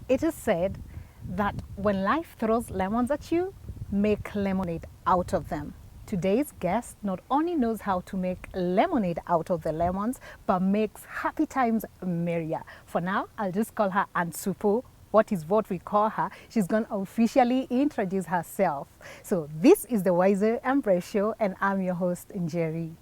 It is said that when life throws lemons at you, make lemonade out of them. Today's guest not only knows how to make lemonade out of the lemons, but makes happy times merrier. For now, I'll just call her Aunt Supo. What is what we call her? She's going to officially introduce herself. So this is the Wiser Empress Show, and I'm your host, Njeri.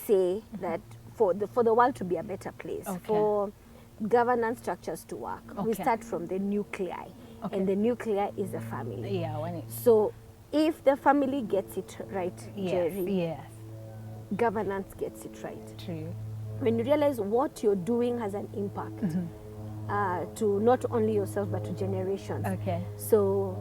Say that for the world to be a better place, for governance structures to work, we start from the nuclei, and the nuclei is the family. Yeah, so if the family gets it right, Jerry, yes, governance gets it right. true. When you realize what you're doing has an impact to not only yourself but to generations. So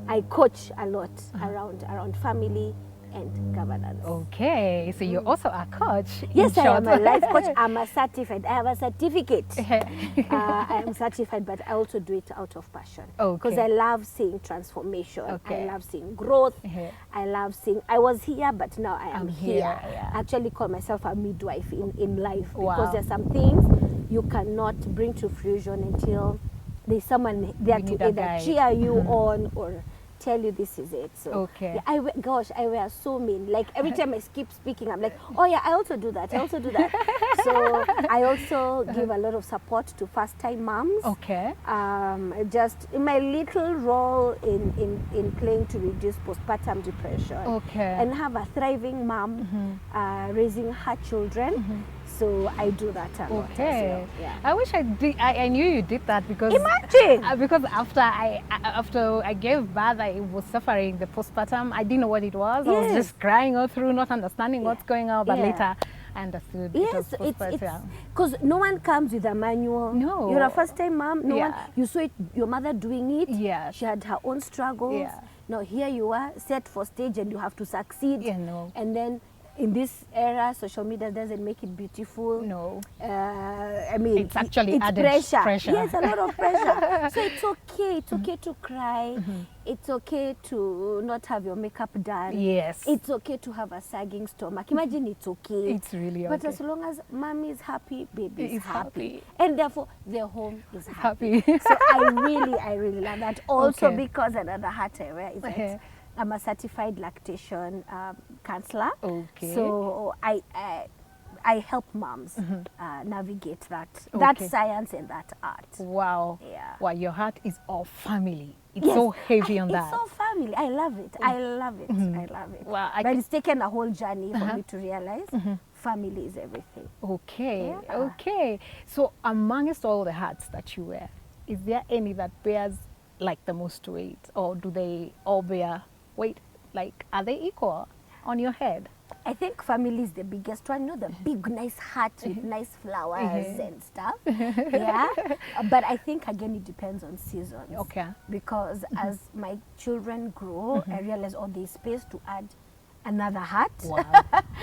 I coach a lot around family and governance. Okay, so you're also a coach. Yes, I am a life coach. I'm a certified. I have a certificate. I am certified, but I also do it out of passion. Because I love seeing transformation. I love seeing growth. I love seeing, I was here, but now I am here. I actually call myself a midwife in life. Because there's some things you cannot bring to fruition until there's someone there to either cheer you on or tell you this is it. So I wear so mean. Like every time I keep speaking, I'm like, oh yeah, I also do that. So I also give a lot of support to first-time moms. Just in my little role in playing to reduce postpartum depression. And have a thriving mom raising her children. So I do that a lot as well. I wish I did. I knew you did that because imagine because after I gave birth, I was suffering the postpartum. I didn't know what it was. I was just crying all through, not understanding what's going on. But later, I understood. Yes, it's because no one comes with a manual. No, you're a first-time mom. No one. You saw it. Your mother doing it. She had her own struggles. Now here you are, set for stage, and you have to succeed. And then in this era, social media doesn't make it beautiful. No. I mean, it's actually added pressure. Yes, a lot of pressure. So it's okay. It's okay to cry. It's okay to not have your makeup done. Yes. It's okay to have a sagging stomach. Imagine it's okay. It's really okay. But as long as mommy is happy, baby is happy. And therefore, the home is happy. happy. So I really love that. Also because another hat I wear is that I'm a certified lactation counselor. Okay. So I help moms navigate that science and that art. Wow. Yeah. Wow, your heart is all family. It's so heavy on that. It's so family. I love it. I love it. I love it. Wow, but it's taken a whole journey for me to realize family is everything. Okay. Yeah. Okay. So amongst all the hats that you wear, is there any that bears like the most weight, or do they all bear weight? Like, are they equal on your head? I think family is the biggest one. You know, the big, nice hat with nice flowers and stuff. Yeah. But I think, again, it depends on seasons. Okay. Because as my children grow, I realize, there's space to add another hat. Wow.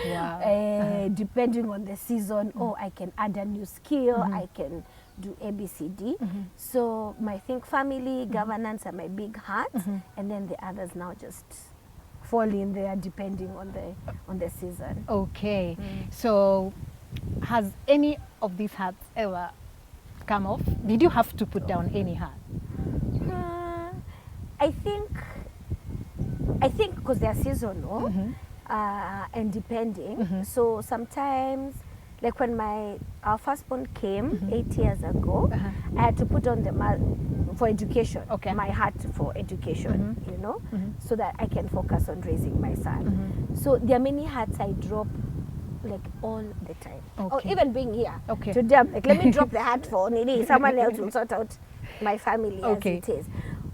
Wow. Depending on the season, I can add a new skill. I can do ABCD. So I think family, governance are my big hats, and then the others now just fall in there depending on the season. Okay. So has any of these hats ever come off? Did you have to put down any hat? I think because they're seasonal and depending. So sometimes, like when our firstborn came 8 years ago, I had to put on for education, my hat for education, you know, so that I can focus on raising my son. So there are many hats I drop like all the time. Or even being here. Today I'm like, let me drop the hat for Nini. Someone else will sort out my family as it is.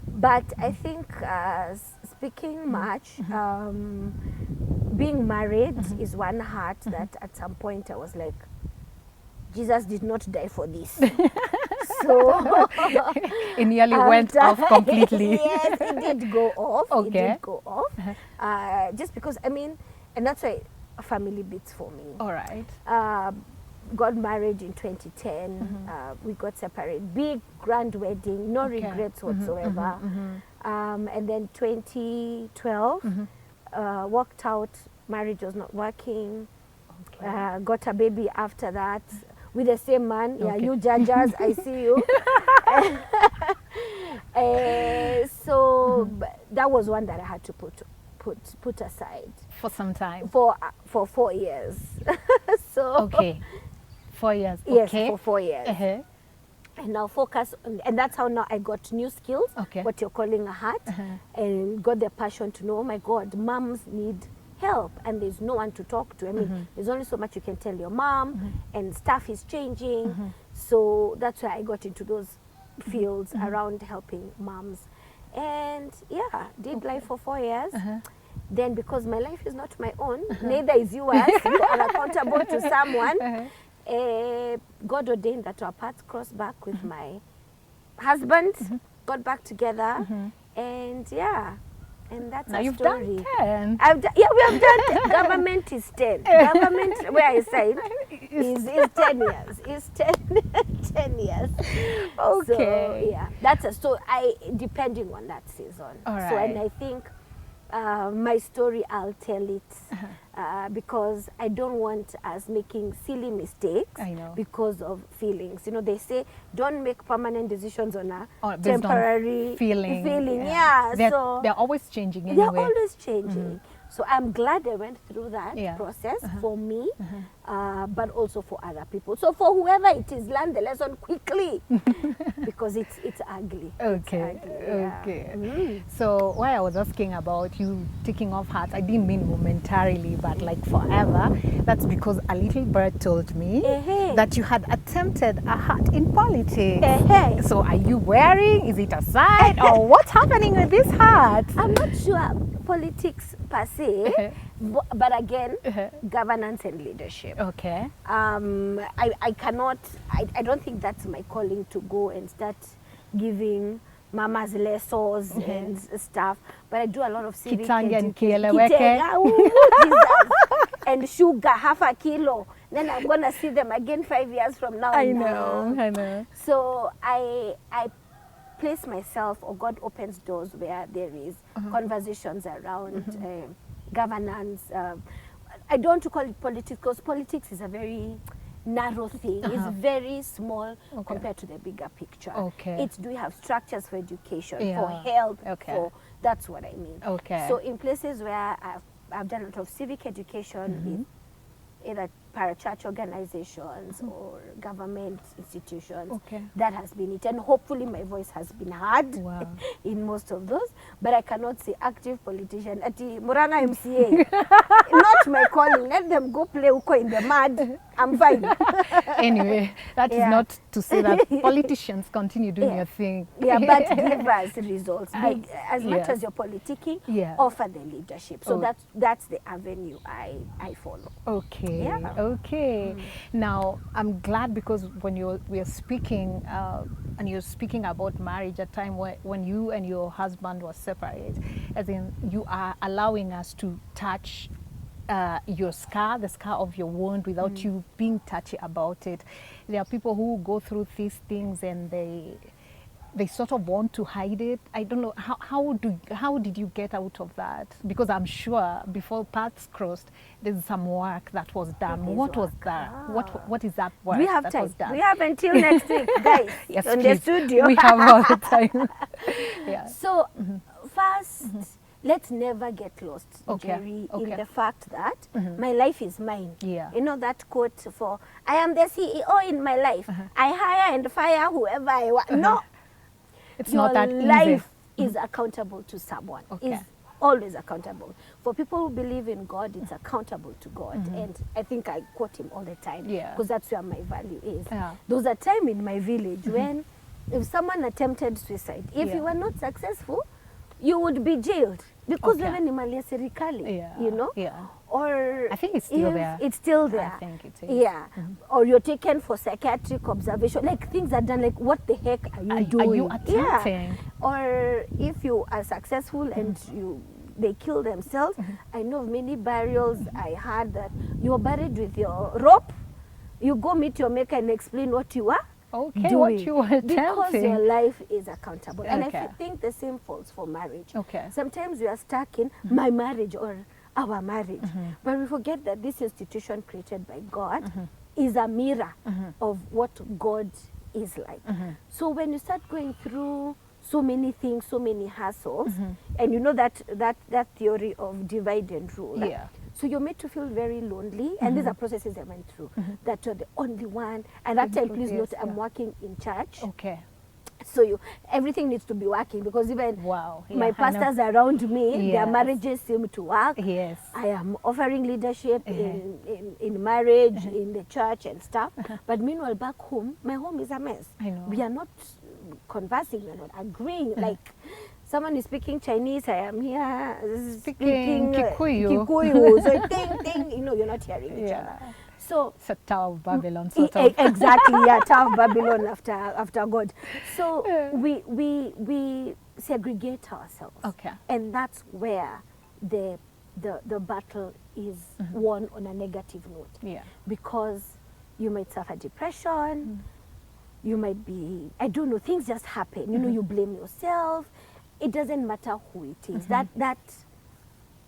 But I think speaking much, being married is one hat that at some point I was like, Jesus did not die for this. So it nearly went off completely. Yes, it did go off. It did go off. Just because, I mean, and that's why family beats for me. All right. Got married in 2010. We got separated. Big, grand wedding. No regrets whatsoever. And then 2012, walked out. Marriage was not working. Got a baby after that with the same man. Yeah, you judges, I see you. So that was one that I had to put aside for some time. For 4 years. So 4 years. Yes, for 4 years. And now focus on, and that's how now I got new skills. What you're calling a hat, and got the passion to know. Oh my God, moms need help, and there's no one to talk to. I mean, there's only so much you can tell your mom, and stuff is changing. So that's why I got into those fields around helping moms. And yeah, did life for 4 years. Then because my life is not my own, neither is yours, you are accountable to someone. God ordained that our paths crossed back with my husband, got back together, and yeah. And that's now a you've story. done 10. We have done 10. Government is 10. Government, where I signed, is 10 years. Is 10 years. So, yeah. So depending on that season. All right. So, and I think my story, I'll tell it because I don't want us making silly mistakes because of feelings. You know, they say don't make permanent decisions on a temporary feeling. Yeah. They're always changing anyway. They're always changing. So I'm glad I went through that process for me, but also for other people. So for whoever it is, learn the lesson quickly because it's ugly. Okay. So why I was asking about you taking off hats, I didn't mean momentarily, but like forever. That's because a little bird told me that you had attempted a hat in politics. So are you wearing? Is it a side or what's happening with this hat? I'm not sure. Politics per se, but again, governance and leadership. I cannot, I don't think that's my calling to go and start giving mamas lessons and stuff, but I do a lot of civic education. And sugar, half a kilo. Then I'm going to see them again 5 years from now. I know. So I place myself, or God opens doors where there is conversations around governance. I don't want to call it politics because politics is a very narrow thing. It's very small compared to the bigger picture. It's, do we have structures for education, for health, for, that's what I mean. So in places where I've done a lot of civic education with either parachurch organizations or government institutions. That has been it. And hopefully my voice has been heard in most of those. But I cannot say active politician. Ati Murana MCA. Not my calling. Let them go play uko in the mud. I'm fine. Anyway, that is not to say that politicians continue doing your thing. Yeah, but give us results. As much as you're politicking, offer the leadership. So that's the avenue I follow. Okay. Yeah. Okay. Now, I'm glad because when we are speaking and you're speaking about marriage, a time when you and your husband were separate, as in you are allowing us to touch your scar, the scar of your wound, without you being touchy about it. There are people who go through these things and they sort of want to hide it. I don't know, how did you get out of that? Because I'm sure before paths crossed, there's some work that was done. What was that? What is that work? We have time. We have until next week, guys. Yes, on please. The studio. We have all the time. So first, let's never get lost, Jerry, in the fact that my life is mine. You know that quote for, I am the CEO in my life. I hire and fire whoever I want. No. It's not that easy. Life is accountable to someone. Is always accountable. For people who believe in God, it's accountable to God. And I think I quote him all the time because that's where my value is. There was a time in my village when if someone attempted suicide, if you were not successful, you would be jailed because wewe ni mali ya serikali, you know? Or I think it's still there. It's still there. I think it is. Yeah. Or you're taken for psychiatric observation. Like things are done like, what the heck are you doing? Are you attempting? Or if you are successful and they kill themselves. I know of many burials. I heard that you are buried with your rope. You go meet your maker and explain what you are. Doing. What you are attempting. Because your life is accountable. And I think the same falls for marriage. Sometimes we are stuck in my marriage or our marriage. But we forget that this institution created by God is a mirror of what God is like. So when you start going through so many things, so many hassles, and you know that theory of divide and rule. So you're made to feel very lonely, and these are processes I went through, that you're the only one. And that time, please note, I'm working in church. So everything needs to be working because even my pastors around me, their marriages seem to work. I am offering leadership in marriage, in the church and stuff. But meanwhile, back home, my home is a mess. We are not conversing, we are not agreeing. Like someone is speaking Chinese, I am here speaking Kikuyu. So ting, you know, you're not hearing each other. So it's a Tower of Babylon sort of. Exactly, Tower of Babylon after God. So we segregate ourselves. And that's where the battle is won on a negative note. Because you might suffer depression, you might be, I don't know, things just happen. You know, you blame yourself. It doesn't matter who it is. That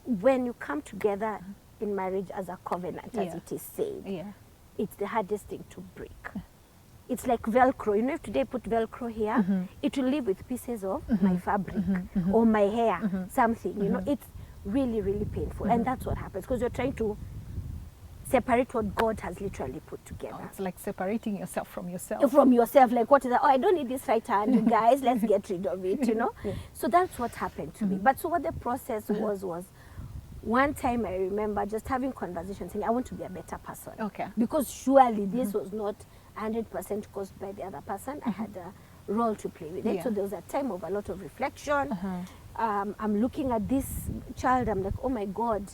when you come together in marriage as a covenant, as it is said, it's the hardest thing to break. It's like Velcro. You know, if today I put Velcro here, it will leave with pieces of my fabric or my hair, something. You know, it's really, really painful. And that's what happens because you're trying to separate what God has literally put together. It's like separating yourself from yourself. From yourself, like what is that? Oh, I don't need this right hand, you guys, let's get rid of it, you know? So that's what happened to me. But so what the process was one time I remember just having conversations saying, I want to be a better person. Because surely this was not 100% caused by the other person. I had a role to play with it. So there was a time of a lot of reflection. I'm looking at this child, I'm like, oh my God,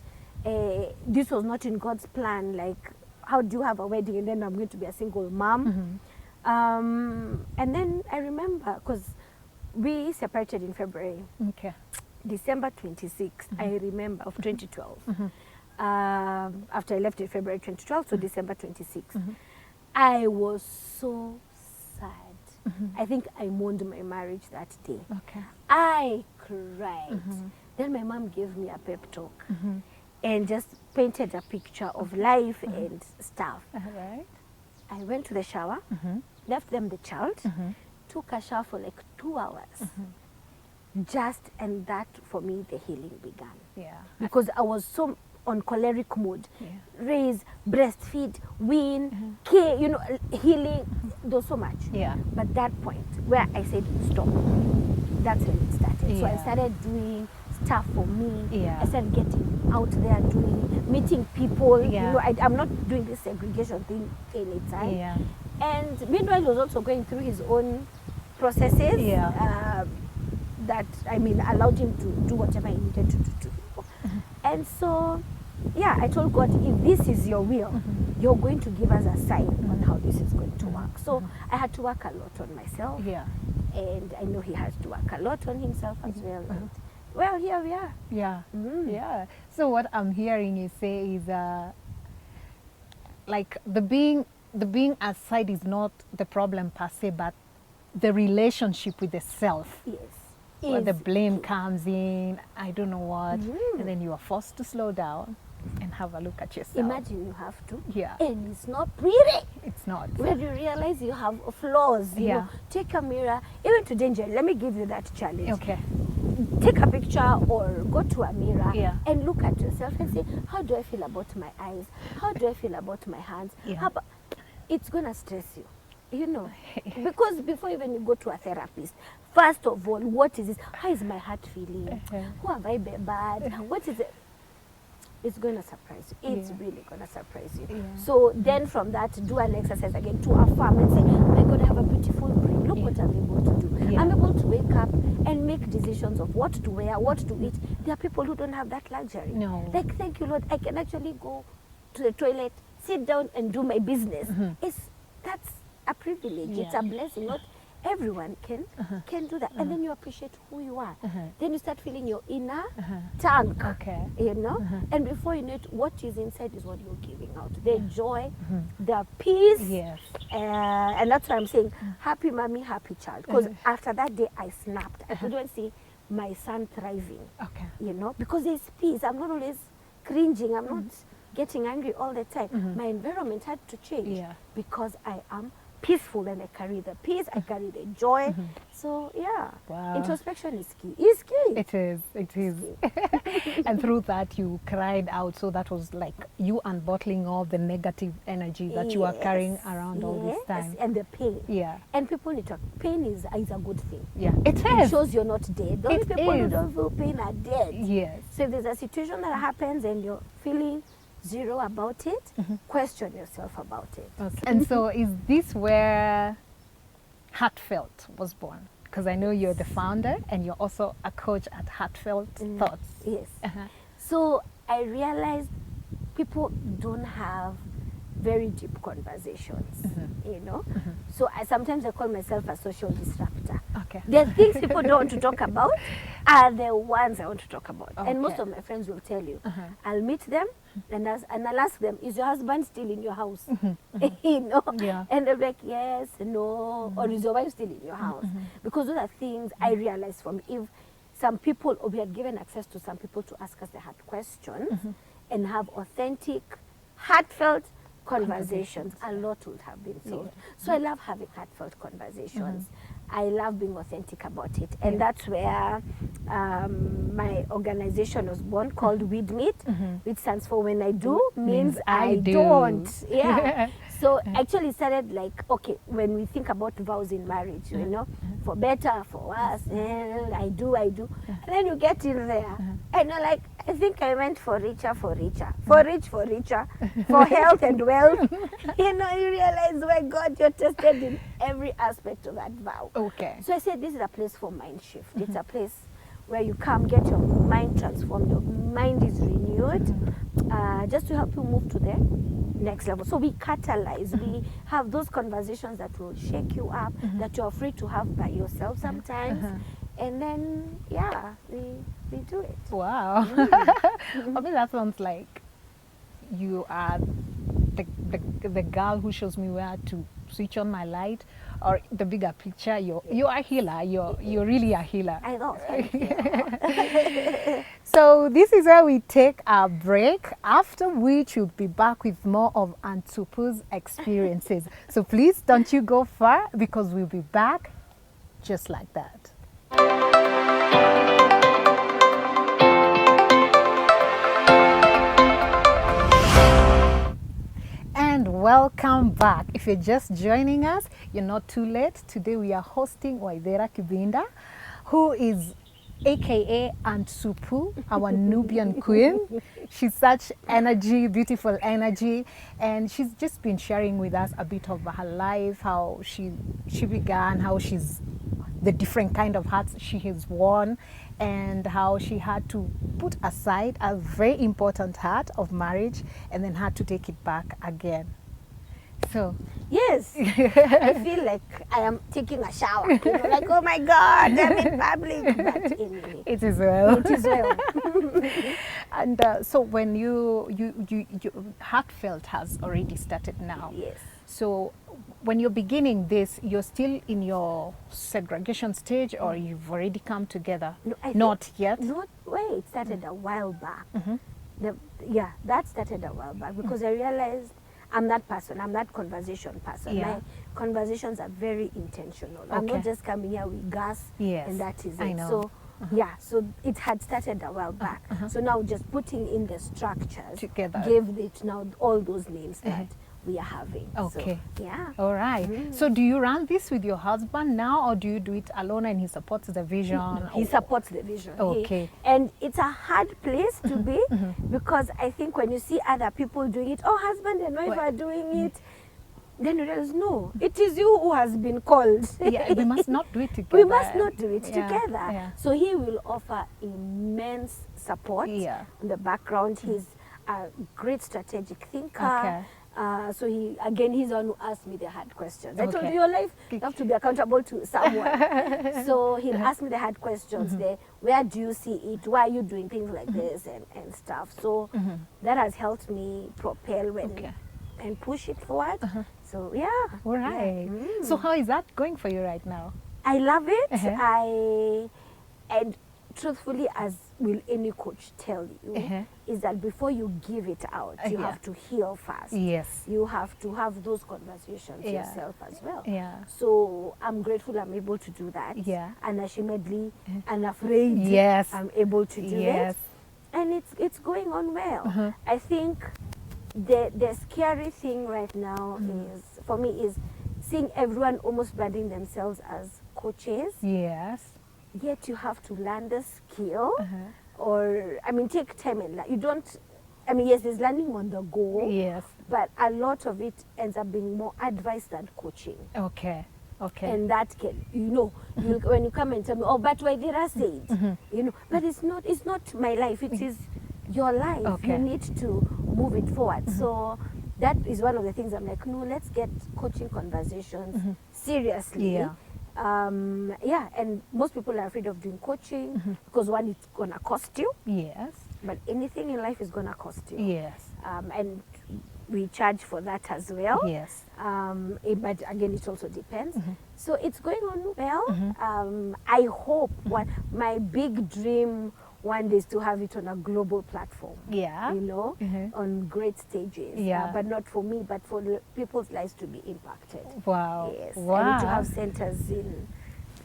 this was not in God's plan. Like, how do you have a wedding and then I'm going to be a single mom? And then I remember, because we separated in February. December 26th, I remember, of 2012. After I left in February 2012, so December 26th. I was so sad. I think I mourned my marriage that day. I cried. Then my mom gave me a pep talk. And just painted a picture of life and stuff. I went to the shower, left them the child, took a shower for like 2 hours. And that for me, the healing began. Because I was so on choleric mood. Raise, breastfeed, wean, care, you know, healing, there's so much. But that point where I said stop, that's when it started. So I started doing stuff for me. I started getting out there, meeting people. You know, I'm not doing this segregation thing anytime. And meanwhile, he was also going through his own processes that, I mean, allowed him to do whatever he needed to do. And so, I told God, if this is your will, you're going to give us a sign on how this is going to work. So I had to work a lot on myself. And I know he has to work a lot on himself as well. And, well, here we are. So what I'm hearing you say is like the being aside is not the problem per se, but the relationship with the self. Where the blame comes in, I don't know what, and then you are forced to slow down and have a look at yourself. Imagine you have to. And it's not pretty. It's not. When you realize you have flaws, you know, take a mirror, even to danger. Let me give you that challenge. Take a picture or go to a mirror and look at yourself and say, how do I feel about my eyes? How do I feel about my hands? It's going to stress you. You know, because before even you go to a therapist, first of all, what is this? How is my heart feeling? Who have I been bad? What is it? It's going to surprise you. It's really going to surprise you. So then from that, do an exercise again to affirm and say, my God, I have a beautiful brain. Look what I'm able to do. I'm able to wake up and make decisions of what to wear, what to eat. There are people who don't have that luxury. Like, thank you, Lord, I can actually go to the toilet, sit down and do my business. That's a privilege. It's a blessing. Not everyone can do that. And then you appreciate who you are. Then you start feeling your inner tank. You know? And before you know it, what is inside is what you're giving out. The joy, the peace. And that's why I'm saying, happy mommy, happy child. Because after that day, I snapped. I couldn't see my son thriving. You know? Because there's peace. I'm not always cringing. I'm not getting angry all the time. My environment had to change because I am peaceful and I carry the peace, I carry the joy. So introspection is key. It's key. It is. And through that you cried out, so that was like you unbottling all the negative energy that you are carrying around all this time. And the pain. And people need to, pain is a good thing. It shows you're not dead. The only people who don't feel pain are dead. So if there's a situation that happens and you're feeling zero about it, question yourself about it. And so is this where Heartfelt was born? Because I know you're the founder and you're also a coach at Heartfelt Thoughts. So I realized people don't have very deep conversations, you know. So sometimes I call myself a social disruptor. The things people don't want to talk about are the ones I want to talk about. And most of my friends will tell you, I'll meet them and I'll ask them, is your husband still in your house? You know? And they'll be like, yes, no, or is your wife still in your house? Because those are things I realized from if some people, or we had given access to some people to ask us the hard questions and have authentic, heartfelt conversations, a lot would have been solved. So I love having heartfelt conversations. I love being authentic about it. And that's where my organization was born, called Weed Meet, which stands for When I Do Means I Don't. So actually started like, okay, when we think about vows in marriage, you know, for better, for worse, and I do. And then you get in there and you're like, I think I went for richer, for richer, for richer, for health and wealth. You know, you realize, my God, you're tested in every aspect of that vow. So I said, this is a place for mind shift. It's a place where you come, get your mind transformed, your mind is renewed, just to help you move to the next level. So we catalyze, we have those conversations that will shake you up, that you're free to have by yourself sometimes. And then, we do it. Wow. I mean, that sounds like you are the girl who shows me where to switch on my light, or the bigger picture. You are a healer. You're really a healer. I know. Thank you. So this is where we take our break, after which we'll be back with more of Antupu's experiences. So please don't you go far, because we'll be back just like that. welcome back. If you're just joining us, you're not too late. Today we are hosting Waithera Kibinda, who is AKA Aunt Supu, our Nubian queen. She's such energy, beautiful energy, and she's just been sharing with us a bit of her life, how she began, how she's the different kind of hats she has worn, and how she had to put aside a very important hat of marriage and then had to take it back again. So yes, I feel like I am taking a shower, like, oh my God, I'm in public, but anyway, it is well. It is well. And so when you Heartfelt has already started now. Yes. So when you're beginning this, you're still in your segregation stage, or you've already come together? No, not yet. It started a while back. That started a while back because I realized I'm that person. I'm that conversation person. Yeah. My conversations are very intentional. I'm not just coming here with gas and that is it. I know. So so it had started a while back. So now just putting in the structures together gave it now all those names that we are having. Okay. So, yeah. All right. So do you run this with your husband now, or do you do it alone and he supports the vision? He supports the vision. Okay. And it's a hard place to be because I think when you see other people doing it, husband and wife are doing it, then you realize, no, it is you who has been called. We must not do it together. We must not do it together. Yeah. So he will offer immense support in the background. He's a great strategic thinker. Okay. So he's the one who asked me the hard questions. I told you, your life, you have to be accountable to someone. So he'll ask me the hard questions. Where do you see it? Why are you doing things like this and stuff? So that has helped me propel and push it forward. So yeah. All right. So how is that going for you right now? I love it. And truthfully, as will any coach tell you, is that before you give it out, you have to heal first. Yes. You have to have those conversations yourself as well. Yeah. So I'm grateful I'm able to do that. Yeah. Unashamedly, unafraid. Yes. I'm able to do it. And it's going on well. I think the scary thing right now for me is seeing everyone almost branding themselves as coaches. Yes. Yet you have to learn the skill, or take time and you don't. Yes, there's learning on the go. Yes. But a lot of it ends up being more advice than coaching. Okay. Okay. And that can, when you come and tell me, but Waithera said, but it's not my life. It is your life. Okay. You need to move it forward. So that is one of the things I'm like, no, let's get coaching conversations seriously. Yeah. And most people are afraid of doing coaching because one, it's gonna cost you. Yes. But anything in life is gonna cost you. Yes. And we charge for that as well. Yes. But again, it also depends. So it's going on well. I hope my big dream one day is to have it on a global platform. Yeah. On great stages. Yeah. But not for me, but for people's lives to be impacted. Wow. Yes. Wow. I need to have centers in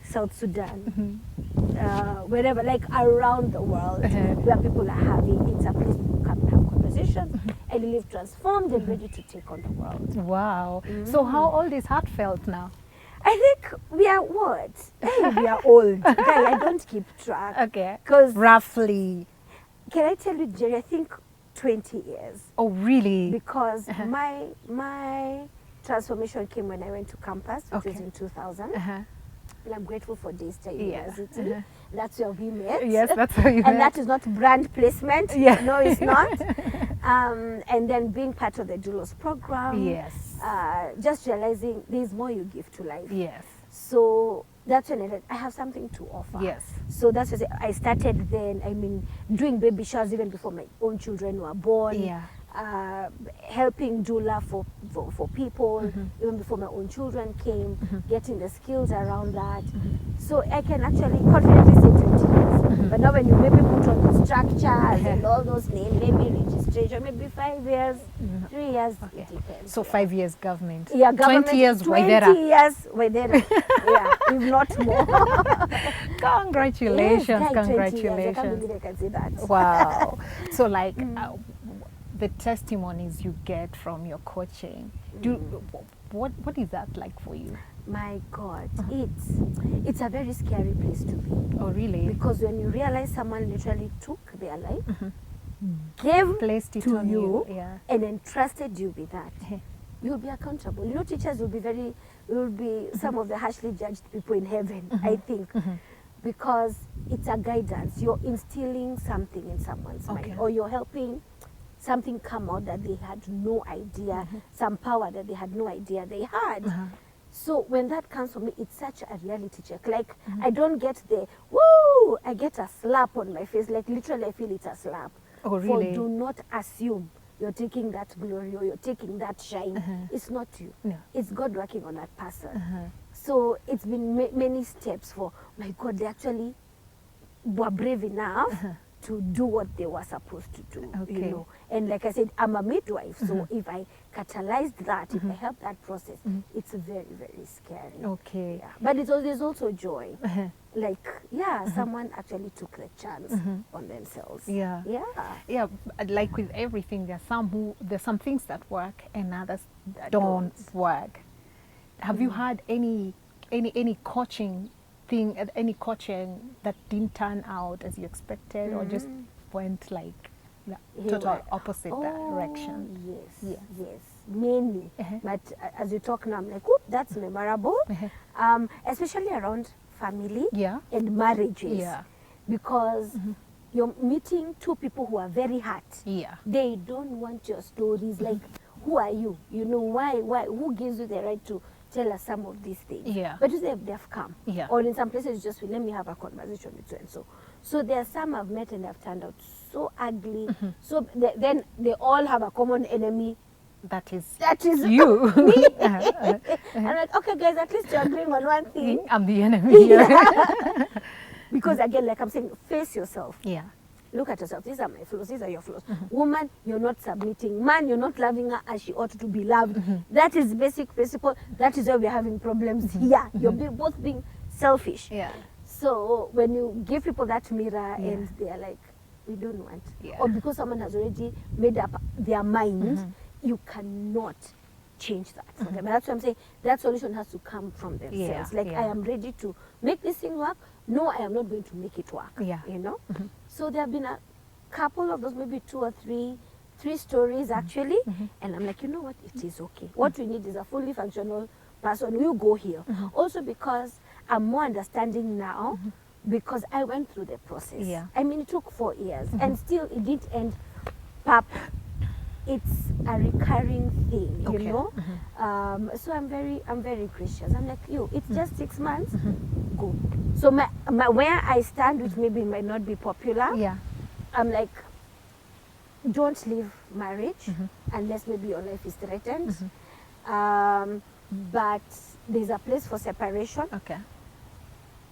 South Sudan, wherever, like around the world, where people are having, it's a place to come and have conversations and live transformed and ready to take on the world. Wow. So how old is Heartfelt now? I think we are what? We are old. I don't keep track. Okay. Because roughly. Can I tell you, Jerry, I think 20 years. Oh, really? Because my transformation came when I went to campus, which was in 2000. And I'm grateful for Daystar University. That's where we met. Yes, that's where you met. And that is not brand placement. Yeah. No, it's not. And then being part of the Doulos program. Yes. Just realizing there's more you give to life. Yes. So that's when I have something to offer. Yes. So that's when I started then, doing baby showers even before my own children were born. Yeah. Helping doula for people, even before my own children came, getting the skills around that. So I can actually confidently say 20 years. But now when you maybe put on the structures and all those names, maybe registration, maybe 5 years, 3 years, it depends. So 5 years government. Yeah, government. 20 years 20 Waithera. years Waithera. Yeah, if not more. Congratulations, yes, congratulations. I can't believe I can say that. Wow. So like, the testimonies you get from your coaching, what is that like for you? My God, it's a very scary place to be. Oh, really? Because when you realize someone literally took their life, gave placed it to on you, yeah. and entrusted you with that, you'll be accountable. You know, teachers will be some of the harshly judged people in heaven, I think, because it's a guidance. You're instilling something in someone's mind, or you're helping something come out that they had no idea, some power that they had no idea they had. So when that comes from me, it's such a reality check. Like, I don't get the, woo, I get a slap on my face. Like, literally, I feel it's a slap. Oh, really? For do not assume you're taking that glory or you're taking that shine. It's not you. No. It's God working on that person. So it's been many steps for, my God, they actually were brave enough to do what they were supposed to do, you know. And like I said, I'm a midwife, so if I catalyzed that, if I help that process, it's very, very scary. Okay. Yeah. But there's also joy. Like, someone actually took the chance on themselves. Yeah. Yeah. Yeah, like with everything, there's some things that work and others that don't work. Have you had any coaching thing, any coaching that didn't turn out as you expected, or just went like the total opposite direction? Yes, mainly. But as you talk now, I'm like, oh, that's memorable. Especially around family and marriages. Yeah. Because you're meeting two people who are very hurt. Yeah. They don't want your stories. Like, who are you? You know, why? Who gives you the right to tell us some of these things? Yeah. But they've come. Yeah. Or in some places, just let me have a conversation with so and so. So there are some I've met and have turned out so ugly. So then they all have a common enemy. That is you. Me. I'm like, okay, guys, at least you're agreeing on one thing. I'm the enemy here. Because again, like I'm saying, face yourself. Yeah. Look at yourself. These are my flaws. These are your flaws. Woman, you're not submitting. Man, you're not loving her as she ought to be loved. That is basic principle. That is why we're having problems here. You're both being selfish. Yeah. So when you give people that mirror and they're like, we don't want. Yeah. Or because someone has already made up their mind, you cannot change that for them. And that's what I'm saying. That solution has to come from themselves. Like, I am ready to make this thing work. No, I am not going to make it work. Yeah. You know? So there have been a couple of those, maybe 2 or 3 stories actually. And I'm like, you know what? It is okay. What we need is a fully functional person. We'll go here. Also because I'm more understanding now because I went through the process. Yeah. I mean, it took 4 years and still it didn't end pap. It's a recurring thing, you know. So I'm very gracious. I'm like, it's just 6 months. Go. So my where I stand, which maybe might not be popular. Yeah. I'm like, don't leave marriage unless maybe your life is threatened. But there's a place for separation. Okay.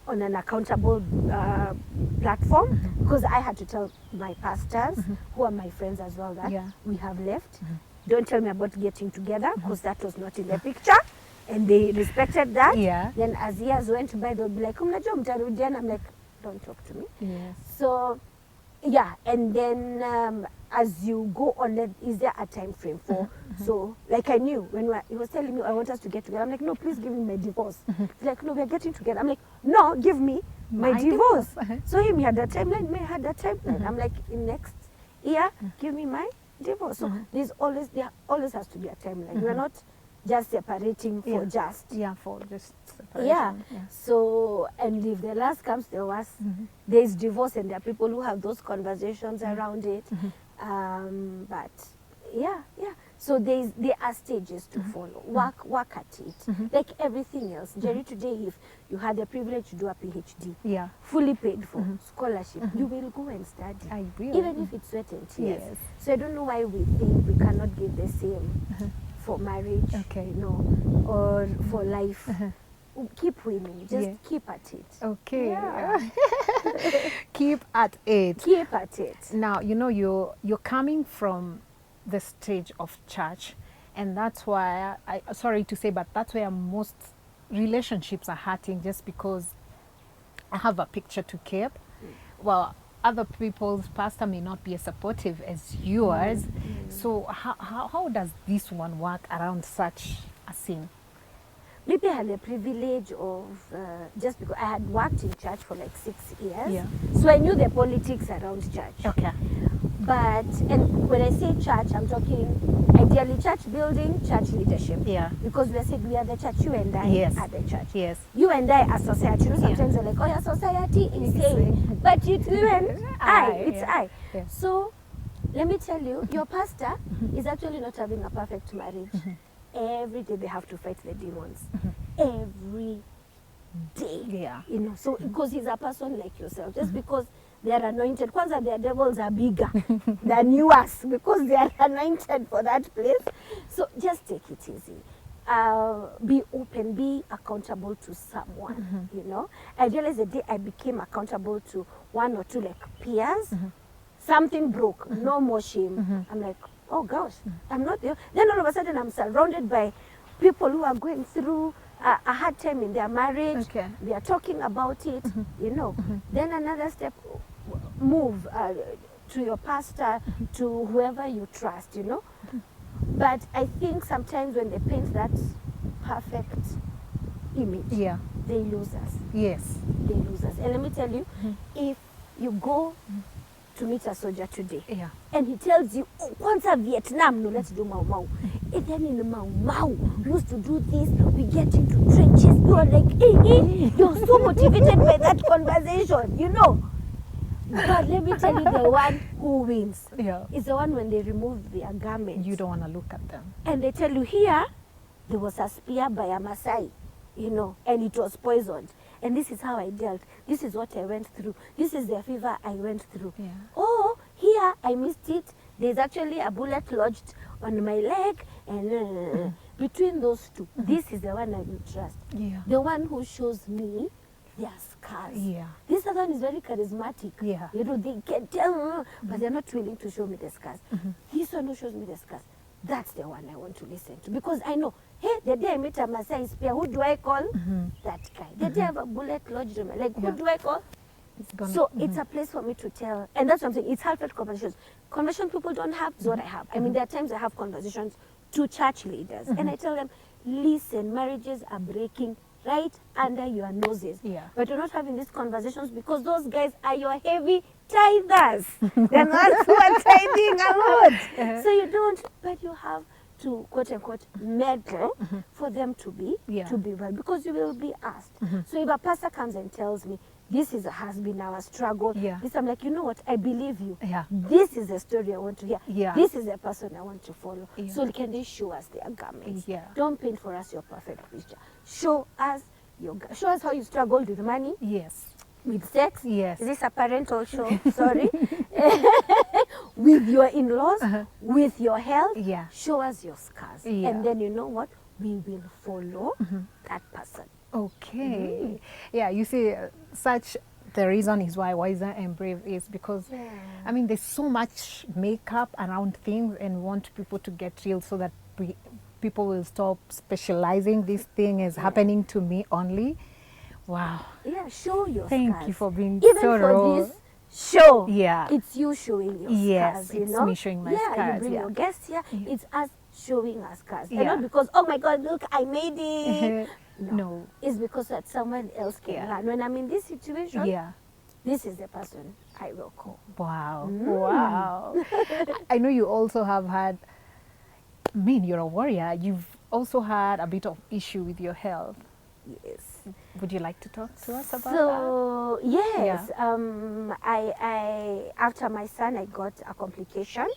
On an accountable platform, because I had to tell my pastors, who are my friends as well, that we have left. Don't tell me about getting together, because that was not in the picture, and they respected that. Yeah. Then as years went by, they'll be like, I'm like, don't talk to me. Yes. So, yeah, and then as you go on, is there a time frame for? So, like I knew when he was telling me, I want us to get together. I'm like, no, please give me my divorce. He's like, no, we're getting together. I'm like, no, give me my divorce. So he had that timeline, me had that timeline. I'm like, in next year, give me my divorce. So there always has to be a timeline. We're not just separating for just. Yeah, for just separation. Yeah. So, and if the last comes the worst, there's divorce and there are people who have those conversations around it. But yeah. So there are stages to follow. Work at it. Like everything else. Jerry, today, if you had the privilege to do a PhD, fully paid for, scholarship, you will go and study. I will. Even if it's sweat and tears. Yes. So I don't know why we think we cannot give the same for marriage, you know, or for life. Keep winning. Just keep at it. Okay. Yeah. Keep at it. Keep at it. Now, you know, you're coming from the stage of church, and that's why sorry to say, but that's where most relationships are hurting, just because I have a picture to keep. Well, other people's pastor may not be as supportive as yours. So how does this one work around such a scene? Maybe I had the privilege of, just because I had worked in church for like 6 years, so I knew the politics around church. Okay. But, and when I say church, I'm talking ideally church building, church leadership. Yeah. Because we said we are the church, you and I are the church. Yes. You and I are society. You know, sometimes we're like, oh, yeah, society is saying, but it's you and it's I. Yeah. So, let me tell you, your pastor is actually not having a perfect marriage. Every day they have to fight the demons. Every day. Yeah. You know, so because he's a person like yourself, just because they are anointed, kwanza their devils are bigger than yours because they are anointed for that place. So just take it easy. Be open, be accountable to someone, you know. I realized the day I became accountable to one or two like peers, something broke, no more shame. I'm like, oh gosh, I'm not there. Then all of a sudden I'm surrounded by people who are going through a hard time in their marriage. They are talking about it, you know. Then another step, move to your pastor, to whoever you trust, you know. But I think sometimes when they paint that perfect image, they lose us. Yes. They lose us. And let me tell you, if you go to meet a soldier today, and he tells you, oh, once a Vietnam, no, let's do Mau Mau. And then in Mau Mau, we used to do this, we get into trenches, you are like, hey, you're so motivated by that conversation, you know. But let me tell you, the one who wins is the one when they remove their garments. You don't want to look at them. And they tell you, here, there was a spear by a Maasai, you know, and it was poisoned. And this is how I dealt. This is what I went through. This is the fever I went through. Oh, here, I missed it. There's actually a bullet lodged on my leg. And between those two, this is the one I will trust. The one who shows me their scars. This other one is very charismatic. You know, they can tell, but they're not willing to show me the scars. This one who shows me the scars, that's the one I want to listen to. Because I know, hey, the day I meet a Maasai spear, who do I call? That guy. The day I have a bullet lodged in my leg, who do I call? So it's a place for me to tell. And that's what I'm saying. It's heartfelt conversations. Conversation people don't have is what I have. I mean, there are times I have conversations to church leaders. And I tell them, listen, marriages are breaking right under your noses. But you're not having these conversations because those guys are your heavy tithers. They're not who are tithing a lot. So you don't, but you have to quote unquote meddle for them to be well, because you will be asked. So if a pastor comes and tells me, this has been our struggle, this, I'm like, you know what, I believe you. This is the story I want to hear. This is the person I want to follow. So can they show us their garments? Don't paint for us your perfect picture. Show us how you struggled with money. With sex. Is this a parental show? Sorry. With your in-laws, with your health. Show us your scars. And then you know what? We will follow that person. Okay. Yeah, you see, such the reason is why Wiser and Brave is because, I mean, there's so much makeup around things and we want people to get real so that people will stop specializing. This thing is happening to me only. Wow. Yeah, show your Thank scars. you for being even so for raw. this show. It's you showing your scars. It's me showing my scars. You bring your guests here. It's us showing our scars. And not because, oh my God, look, I made it. No. It's because that someone else can learn. When I'm in this situation, this is the person I will call. Wow. Wow. I know you also have had, I mean, you're a warrior. You've also had a bit of issue with your health. Yes. Would you like to talk to us about that? So, yes. I after my son, I got a complication.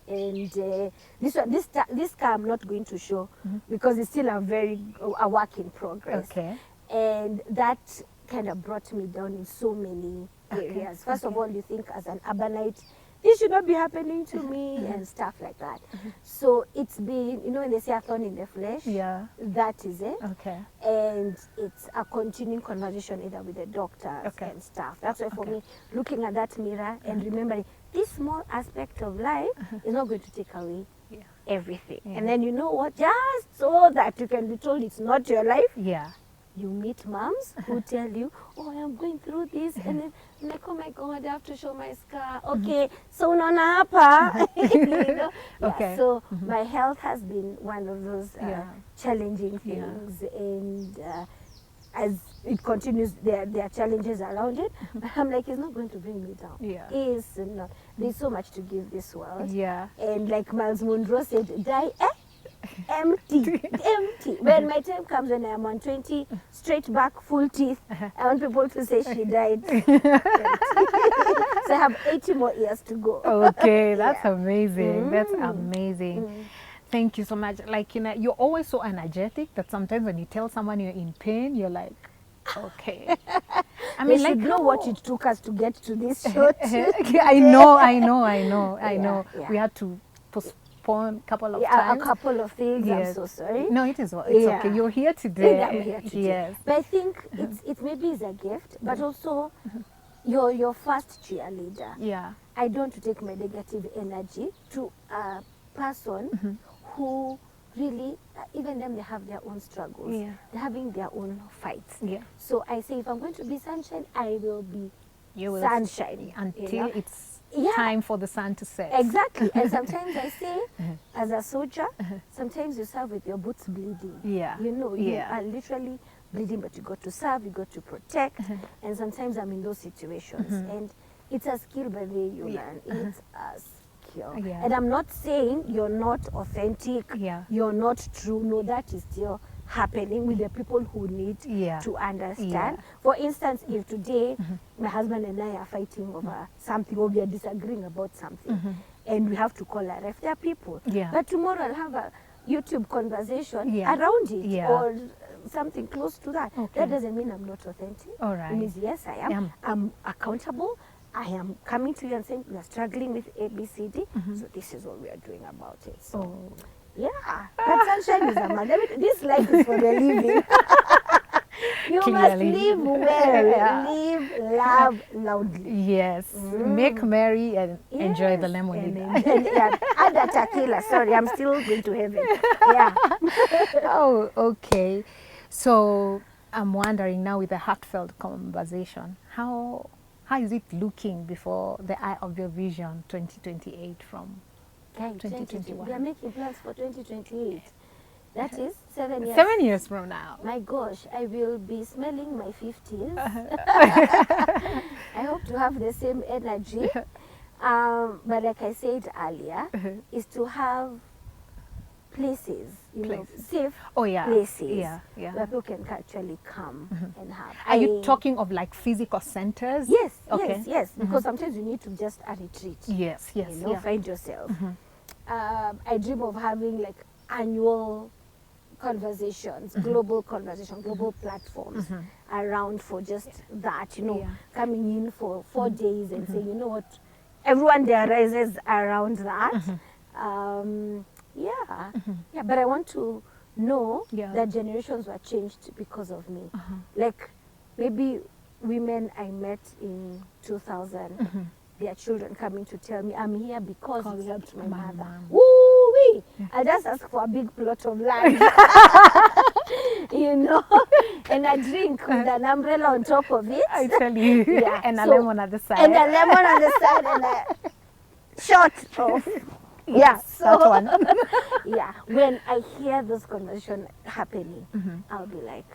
And this car I'm not going to show because it's still a work in progress. And that kind of brought me down in so many areas. First of all, you think as an urbanite, this should not be happening to me and stuff like that. So it's been, you know, when they say a thorn in the flesh, that is it. And it's a continuing conversation either with the doctors and stuff. That's why for me, looking at that mirror and remembering this small aspect of life is not going to take away everything. And then you know what, just so that you can be told it's not your life, you meet moms who tell you, oh, I'm going through this, and then I'm like, oh my God, I have to show my scar. Okay, so unaona hapa. You know? Okay. So my health has been one of those challenging things, and as it continues, there are challenges around it. But I'm like, it's not going to bring me down. It's not. There's so much to give this world. And like Miles Monroe said, die empty. When my time comes, when I am 120, straight back, full teeth, I want people to say she died. So I have 80 more years to go. Okay, that's amazing. That's amazing. Thank you so much. Like, you know, you're always so energetic that sometimes when you tell someone you're in pain, you're like, okay. I mean, like, know what it took us to get to this show. I know. We had to postpone a couple of times. A couple of things. I'm so sorry. No, it's okay. You're here today. I'm here today. But I think it maybe is a gift, but also you're your first cheerleader. I don't take my negative energy to a person who really, even them, they have their own struggles. They're having their own fights. So I say, if I'm going to be sunshine, I will be sunshine. Until it's time for the sun to set. Exactly. And sometimes I say, as a soldier, sometimes you serve with your boots bleeding. You know, you are literally bleeding, but you got to serve, you got to protect. And sometimes I'm in those situations. And it's a skill by the way you learn. It's a skill. And I'm not saying you're not authentic, you're not true. No, that is still happening with the people who need to understand. For instance, if today my husband and I are fighting over something, or we are disagreeing about something, and we have to call a ref, there are people. But tomorrow I'll have a YouTube conversation around it, or something close to that. That doesn't mean I'm not authentic. It means yes, I am. I'm accountable. I am coming to you and saying, we are struggling with A, B, C, D, so this is what we are doing about it. So, but sunshine is a man. This life is for the living. You must live well, live, love loudly. Yes, make merry and enjoy the lemonade. And a tequila, sorry, I'm still going to heaven. Oh, okay. So, I'm wondering now with the heartfelt conversation, how is it looking before the eye of your vision 2028 from 2021? We are making plans for 2028. That is 7 years. 7 years from now. My gosh, I will be smelling my 50s. I hope to have the same energy. But like I said earlier, is to have places, you know, safe places where people can actually come and have. Are you talking of like physical centers? Yes, yes, because sometimes you need to just a retreat. Yes, you know, find yourself. I dream of having like annual conversations, global conversation, global platforms around for just that, you know, coming in for 4 days and saying, you know what, everyone there rises around that. But I want to know that generations were changed because of me. Like maybe women I met in 2000, their children coming to tell me, I'm here because you helped my mother. Woo-wee! I just ask for a big plot of land, you know, and a drink with an umbrella on top of it. I tell you, and a lemon at the side. And a lemon on the side and a shot of... So that one. When I hear those conversations happening, I'll be like,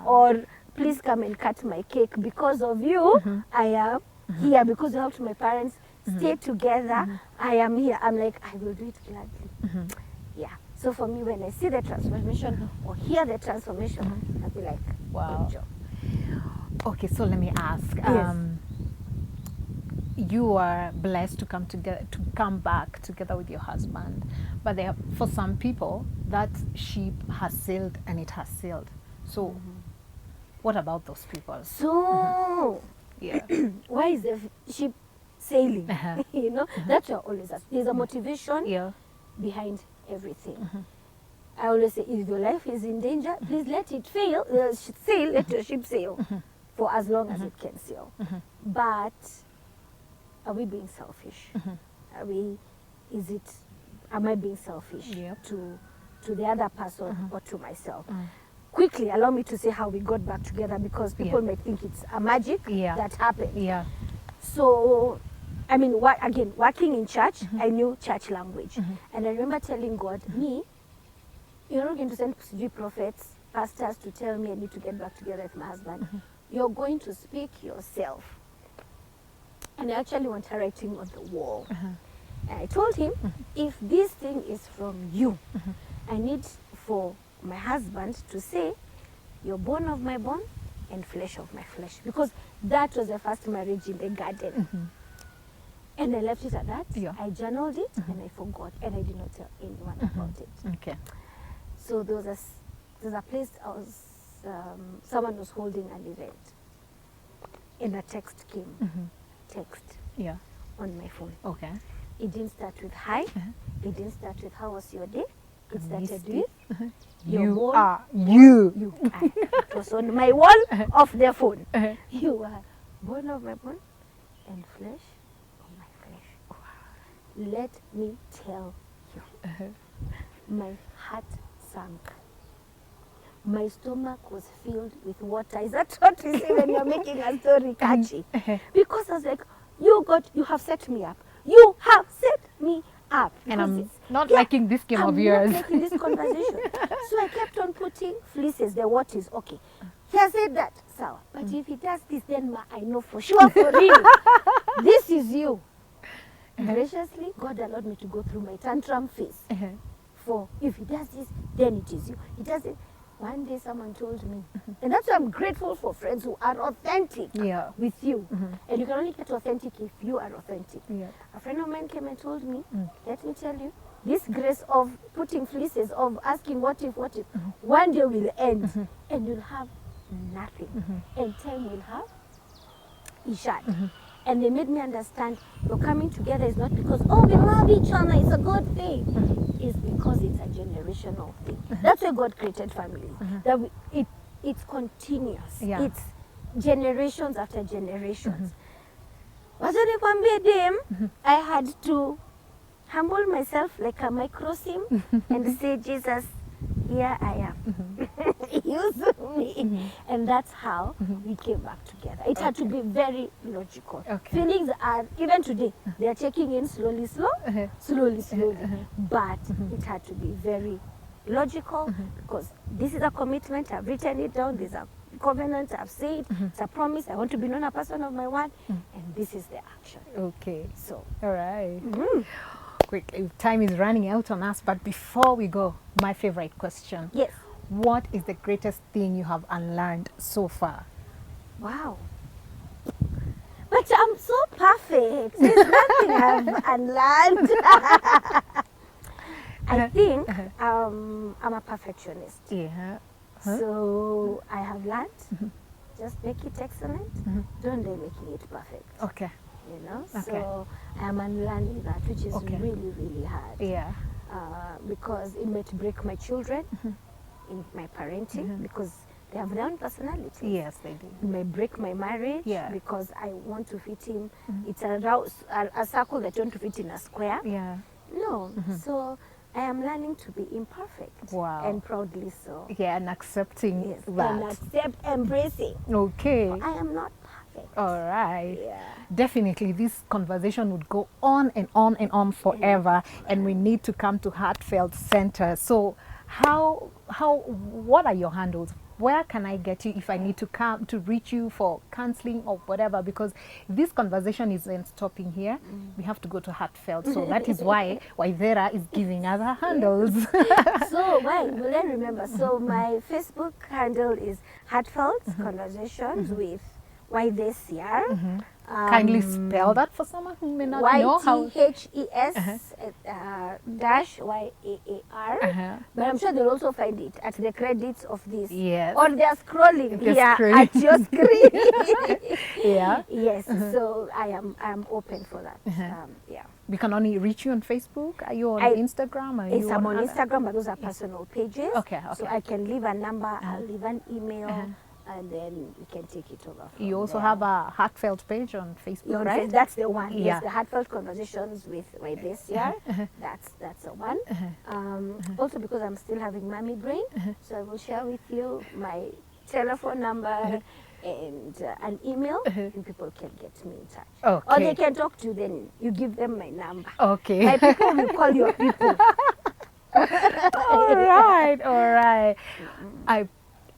or please come and cut my cake because of you. I am here because you helped my parents stay together. I am here. I'm like, I will do it gladly. So for me, when I see the transformation or hear the transformation, I'll be like, wow. Good job. Okay, so let me ask. You are blessed to come back together with your husband, but for some people that ship has sailed and it has sailed. So what about those people? So why is the ship sailing? You know, that's what I always ask. There's a motivation behind everything. I always say, if your life is in danger, please let it sail. Let your ship sail for as long as it can sail. But are we being selfish? Am I being selfish to the other person or to myself? quickly allow me to say how we got back together, because people may think it's a magic that happened. Yeah. So, I mean, again, working in church, I knew church language. And I remember telling God, me, you're not going to send prophets, pastors to tell me I need to get back together with my husband. You're going to speak yourself. And I actually want a writing on the wall. And I told him, if this thing is from you, I need for my husband to say, you're bone of my bone and flesh of my flesh. Because that was the first marriage in the garden. And I left it at that. I journaled it and I forgot. And I did not tell anyone about it. Okay. So there was a place someone was holding an event. And a text came. On my phone. Okay. It didn't start with hi. It didn't start with how was your day. It started with you are you. You are. It was on my wall of the phone. You are bone of my bone and flesh of my flesh. Wow. Let me tell you, my heart sank. My stomach was filled with water. Is that what you say when you're making a story catchy? Because I was like, you have set me up. You have set me up. And I'm not liking this game of yours. I'm not liking this conversation. So I kept on putting fleeces. The what is okay. He has said that, sour. But if he does this, then I know for sure, for real, this is you. Graciously, God allowed me to go through my tantrum phase. For if he does this, then it is you. He does it. One day someone told me, and that's why I'm grateful for friends who are authentic with you. And you can only get authentic if you are authentic. A friend of mine came and told me, let me tell you, this grace of putting fleeces, of asking what if, one day will end and you'll have nothing. And time will have Ishad. And they made me understand your coming together is not because, oh, we love each other, it's a good thing. It's because it's a generational thing. That's why God created families. That it's continuous. It's generations after generations. I had to humble myself like a micro sim and say, Jesus, here I am. Use me. And that's how we came back together. It had to be very logical. Feelings are, even today, they are checking in slowly. But it had to be very logical because this is a commitment. I've written it down. There's a covenant. I've said. It's a promise. I want to be known a person of my word. And this is the action. Okay. So. All right. Quick, time is running out on us, but before we go, my favorite question. Yes. What is the greatest thing you have unlearned so far? Wow. But I'm so perfect. There's nothing I've unlearned. I think I'm a perfectionist. So I have learned, just make it excellent. Don't delay making it perfect. Okay. You know, so I'm unlearning that, which is really, really hard. Because it might break my children in my parenting because they have their own personality. Yes, they do. It may break my marriage because I want to fit in. It's a circle that I want to fit in a square. No. So I am learning to be imperfect. Wow. And proudly so. And accepting that. And embracing. Okay. I am not perfect. All right. Definitely, this conversation would go on and on and on forever, and we need to come to Heartfelt Center. So, what are your handles? Where can I get you if I need to come to reach you for counseling or whatever? Because this conversation isn't stopping here. We have to go to Heartfelt. So that is why Waithera is giving us her handles. So, well, I remember. So my Facebook handle is Heartfelt Conversations with Waithera. Kindly spell that for someone who may not know how. YTHES dash YAAR. But I'm sure they'll also find it at the credits of this. Yes. Or they're scrolling here at your screen. Yes. So I am open for that. We can only reach you on Facebook. Are you on Instagram? I'm on Instagram, but those are personal pages. Okay. So I can leave a number, I'll leave an email. and then we can take it over from You also there. have a Heartfelt page on Facebook, right? That's the one. Yeah. Yes, the Heartfelt Conversations with Waithera. That's the one. Also, because I'm still having mommy brain, so I will share with you my telephone number and an email, and people can get me in touch. Okay. Or they can talk to you, then you give them my number. Okay. My people will call your people. All right.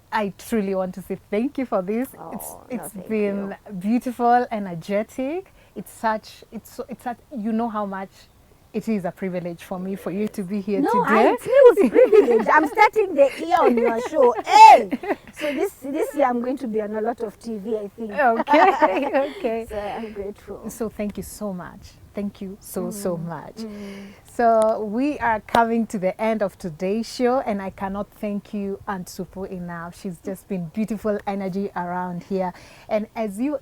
I truly want to say thank you for this. It's been beautiful, energetic. It's such, you know how much it is a privilege for me for you to be here today. It feels privilege. I'm starting the year on your show. Hey! So this year I'm going to be on a lot of TV, I think. Okay. So I'm grateful. So thank you so much. Thank you so much. So we are coming to the end of today's show, and I cannot thank you, Aunt Supu, enough. She's just been beautiful energy around here. And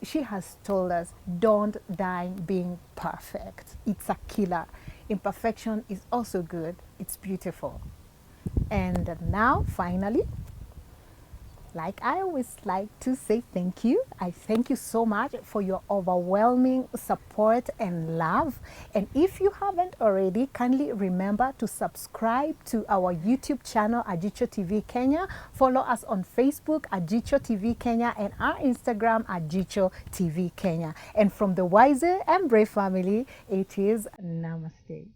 she has told us, don't die being perfect. It's a killer. Imperfection is also good. It's beautiful. And now, finally, like I always like to say thank you. I thank you so much for your overwhelming support and love. And if you haven't already, kindly remember to subscribe to our YouTube channel, Jicho TV Kenya. Follow us on Facebook at Jicho TV Kenya and our Instagram at Jicho TV Kenya. And from the Wiser and Brave family, it is Namaste.